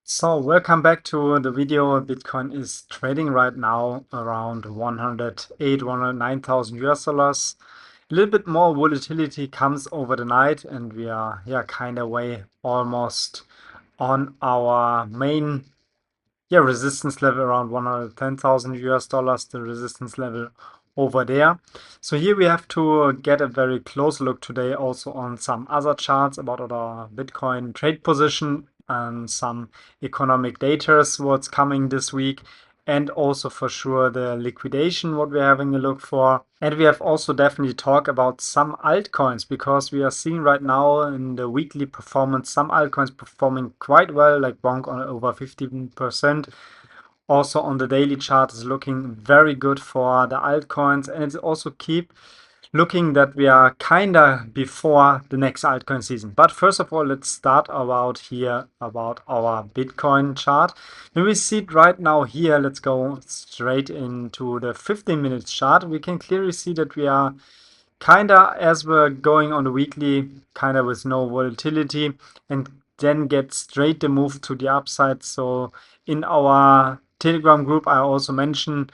So welcome back to the video. Bitcoin is trading right now around 108, 109,000 US dollars. A little bit more volatility comes over the night, and we are kind of way almost on our main resistance level around 110,000 US dollars, the resistance level over there. So here we have to get a very close look today also on some other charts about our Bitcoin trade position and some economic data, what's coming this week, and also for sure the liquidation, what we're having a look for. And we have also definitely talk about some altcoins, because we are seeing right now in the weekly performance some altcoins performing quite well, like Bonk on over 15%. Also on the daily chart is looking very good for the altcoins, and it's also keep looking that we are kinda before the next altcoin season. But first of all, let's start about our Bitcoin chart. When we see it right now here, let's go straight into the 15-minute chart. We can clearly see that we are kinda, as we're going on the weekly, kinda with no volatility, and then get straight the move to the upside. So in our Telegram group, I also mentioned,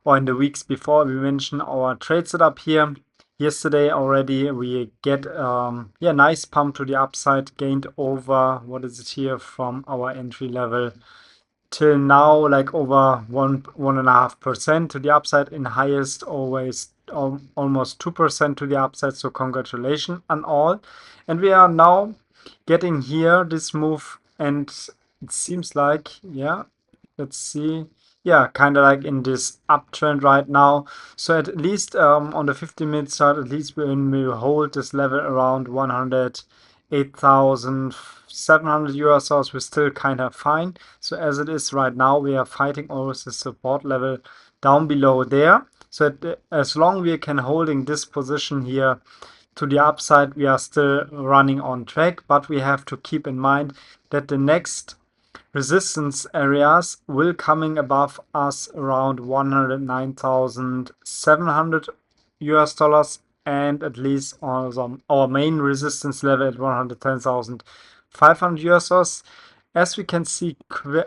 or in the weeks before, we mentioned our trade setup here. Yesterday already we get nice pump to the upside, gained over, what is it here, from our entry level till now, like over 1.5% to the upside. In highest always almost 2% to the upside, so congratulations on all. And we are now getting here this move, and it seems like, let's see, kind of like in this uptrend right now. So at least on the 15-minute chart, at least when we hold this level around 108,700 US dollars, we're still kind of fine. So as it is right now, we are fighting always the support level down below there. So as long we can holding this position here to the upside, we are still running on track. But we have to keep in mind that the next resistance areas will coming above us around 109,700 US dollars, and at least on our main resistance level at 110,500 US dollars. As we can see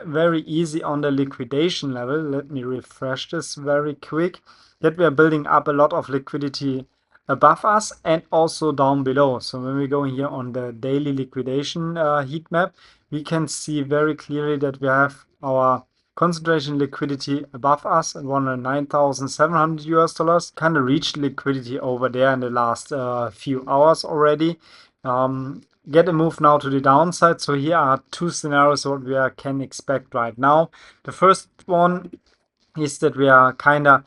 very easy on the liquidation level, let me refresh this very quick, that we are building up a lot of liquidity above us and also down below. So when we go here on the daily liquidation heat map, we can see very clearly that we have our concentration liquidity above us at 109,700 US dollars. Kind of reached liquidity over there in the last few hours already. Get a move now to the downside. So here are two scenarios what we can expect right now. The first one is that we are kind of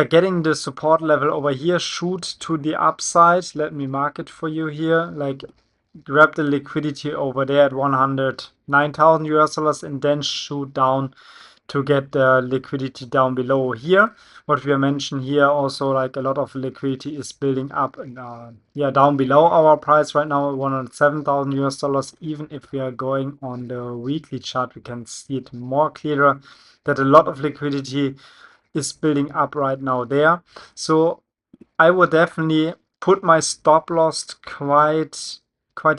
getting the support level over here, shoot to the upside. Let me mark it for you here. Like, grab the liquidity over there at 109,000 US dollars and then shoot down to get the liquidity down below here. What we mentioned here also, like a lot of liquidity is building up and down below our price right now at 107,000 US dollars. Even if we are going on the weekly chart, we can see it more clearer that a lot of liquidity is building up right now there. So I would definitely put my stop loss quite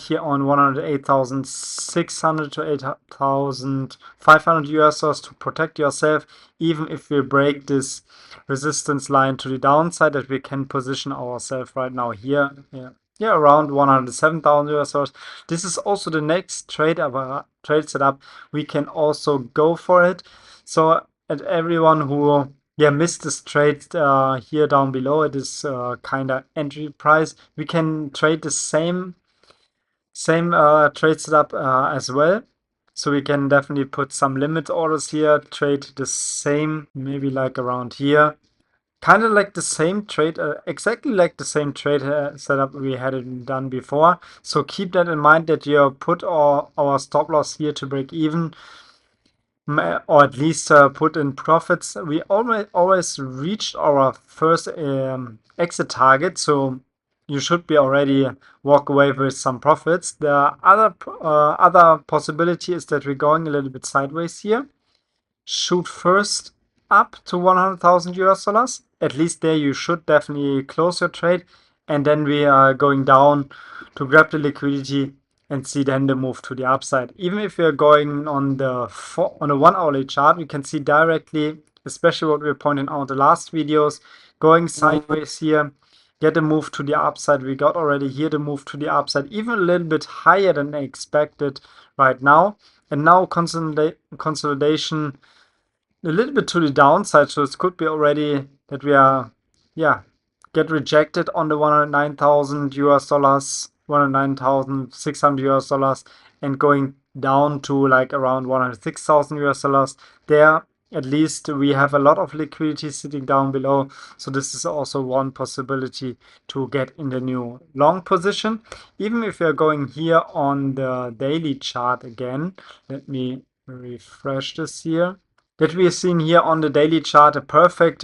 here on 108,600 to 8,500 US dollars to protect yourself, even if we break this resistance line to the downside, that we can position ourselves right now here. Around 107,000 US dollars. This is also the next trade setup. We can also go for it. So at everyone who missed this trade here down below, it is kind of entry price. We can trade the same trade setup as well. So we can definitely put some limit orders here, trade the same, maybe like around here. Kind of like the same trade, exactly like the same trade setup we had it done before. So keep that in mind, that you put our stop loss here to break even, or at least put in profits. We always reached our first exit target, so you should be already walk away with some profits. The other possibility is that we're going a little bit sideways here. Shoot first up to 100,000 US dollars. At least there you should definitely close your trade, and then we are going down to grab the liquidity and see then the move to the upside. Even if we're going on the 1 hourly chart, we can see directly, especially what we were pointing out in the last videos, going sideways here, get a move to the upside. We got already here the move to the upside, even a little bit higher than expected right now. And now consolidation a little bit to the downside, so it could be already that we are, get rejected on the $109,000 US, $109,600 US, and going down to like around $106,000 US. There, at least we have a lot of liquidity sitting down below, so this is also one possibility to get in the new long position. Even if we're going here on the daily chart again, let me refresh this here. That we are seeing here on the daily chart a perfect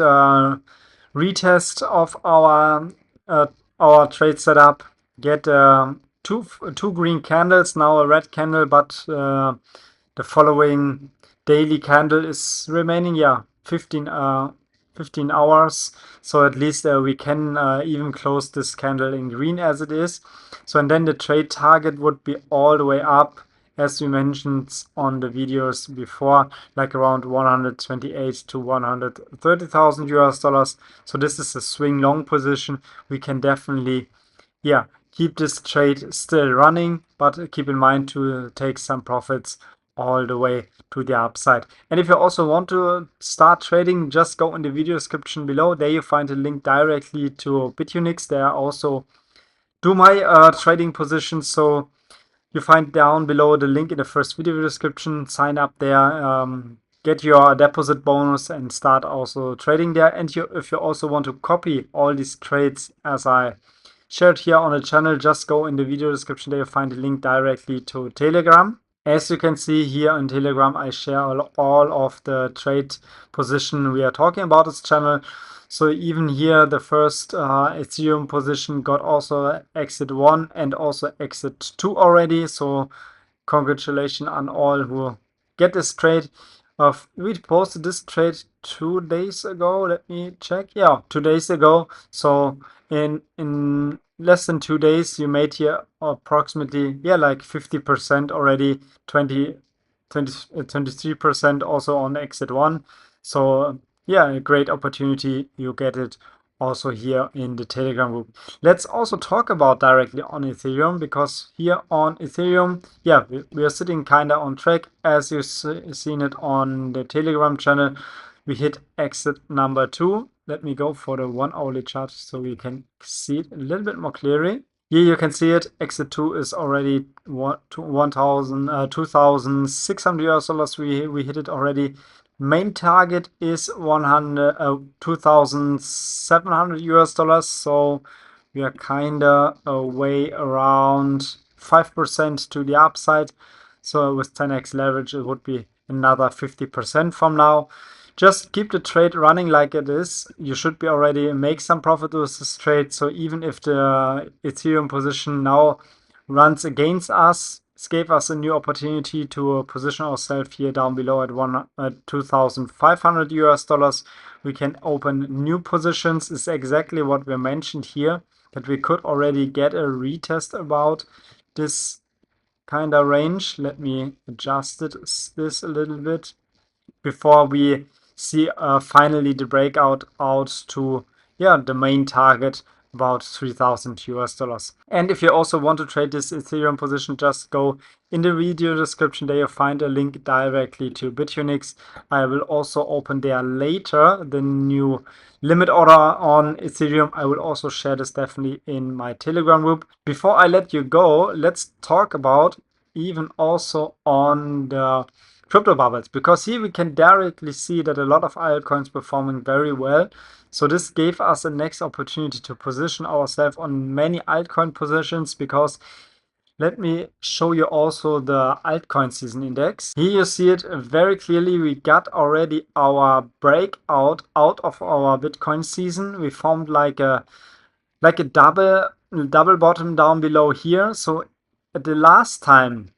retest of our trade setup. Get two green candles, now a red candle, but the following daily candle is remaining 15 hours, so at least we can even close this candle in green as it is. So and then the trade target would be all the way up, as we mentioned on the videos before, like around 128 to 130,000 US. So this is a swing long position. We can definitely keep this trade still running, but keep in mind to take some profits all the way to the upside. And if you also want to start trading, just go in the video description below. There you find a link directly to BITUNIX. There I also do my trading positions, so you find down below the link in the first video description. Sign up there, get your deposit bonus, and start also trading there. And if you also want to copy all these trades as I shared here on the channel, just go in the video description. There you find a link directly to Telegram. As you can see here on Telegram, I share all of the trade position we are talking about this channel. So even here, the first Ethereum position got also exit 1 and also exit 2 already. So congratulations on all who get this trade. We posted this trade 2 days ago. Let me check. 2 days ago. So in less than 2 days, you made here approximately like 50% already, 23% also on exit 1. So a great opportunity. You get it also here in the Telegram group. Let's also talk about directly on Ethereum, because here on Ethereum, we are sitting kind of on track. As you've seen it on the Telegram channel, we hit exit number 2. Let me go for the 1 hourly chart so we can see it a little bit more clearly. Here you can see it. Exit 2 is already $2,600 US. We hit it already. Main target is $2,700 US. So we are kinda away around 5% to the upside. So with 10x leverage, it would be another 50% from now. Just keep the trade running like it is. You should be already make some profit with this trade. So even if the Ethereum position now runs against us, it gave us a new opportunity to position ourselves here down below at $2,500 US. We can open new positions. It's exactly what we mentioned here, that we could already get a retest about this kind of range. Let me adjust this a little bit before we see finally the breakout out to the main target, about $3,000 US. And if you also want to trade this Ethereum position, just go in the video description. There you find a link directly to BITUNIX. I will also open there later the new limit order on Ethereum. I will also share this definitely in my Telegram group. Before I let you go, let's talk about even also on the crypto bubbles, because here we can directly see that a lot of altcoins performing very well. So this gave us a next opportunity to position ourselves on many altcoin positions, because let me show you also the altcoin season index. Here you see it very clearly. We got already our breakout out of our Bitcoin season. We formed like a double bottom down below here. So at the last time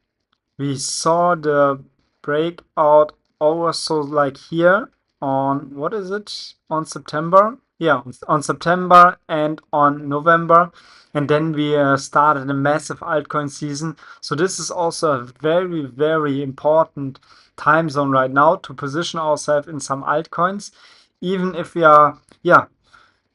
we saw the breakout also like here on, what is it, on September. on September and on November, and then we started a massive altcoin season. So this is also a very, very important time zone right now to position ourselves in some altcoins, even if we are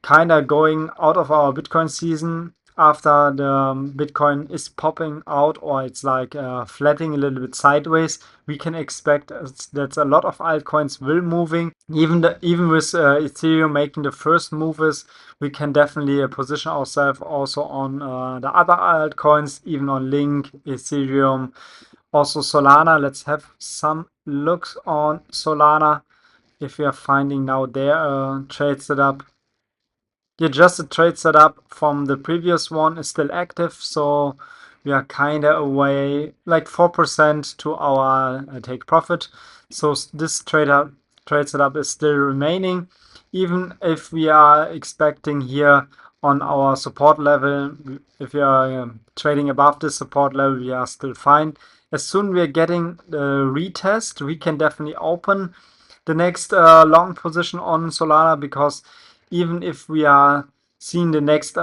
kind of going out of our Bitcoin season after the Bitcoin is popping out, or it's like flattening a little bit sideways. We can expect that a lot of altcoins will moving. Even with Ethereum making the first moves, we can definitely position ourselves also on the other altcoins, even on Link, Ethereum, also Solana. Let's have some looks on Solana if we are finding now their trade setup. The adjusted trade setup from the previous one is still active, so we are kind of away like 4% to our take profit. So this trade setup is still remaining, even if we are expecting here on our support level. If we are trading above this support level, we are still fine. As soon we are getting the retest, we can definitely open the next long position on Solana, because even if we are seeing the next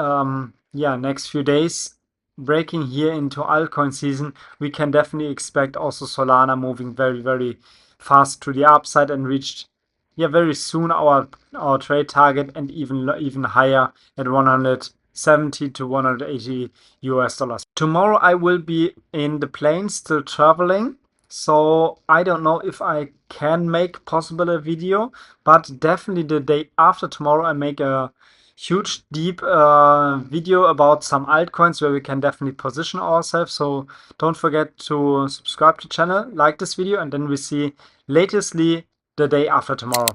next few days breaking here into altcoin season, we can definitely expect also Solana moving very, very fast to the upside and reach very soon our trade target, and even higher at 170 to 180 US dollars. Tomorrow I will be in the plains still traveling, so I don't know if I can make possible a video, but definitely the day after tomorrow I make a huge deep video about some altcoins where we can definitely position ourselves. So don't forget to subscribe to the channel, like this video, and then we see latestly the day after tomorrow.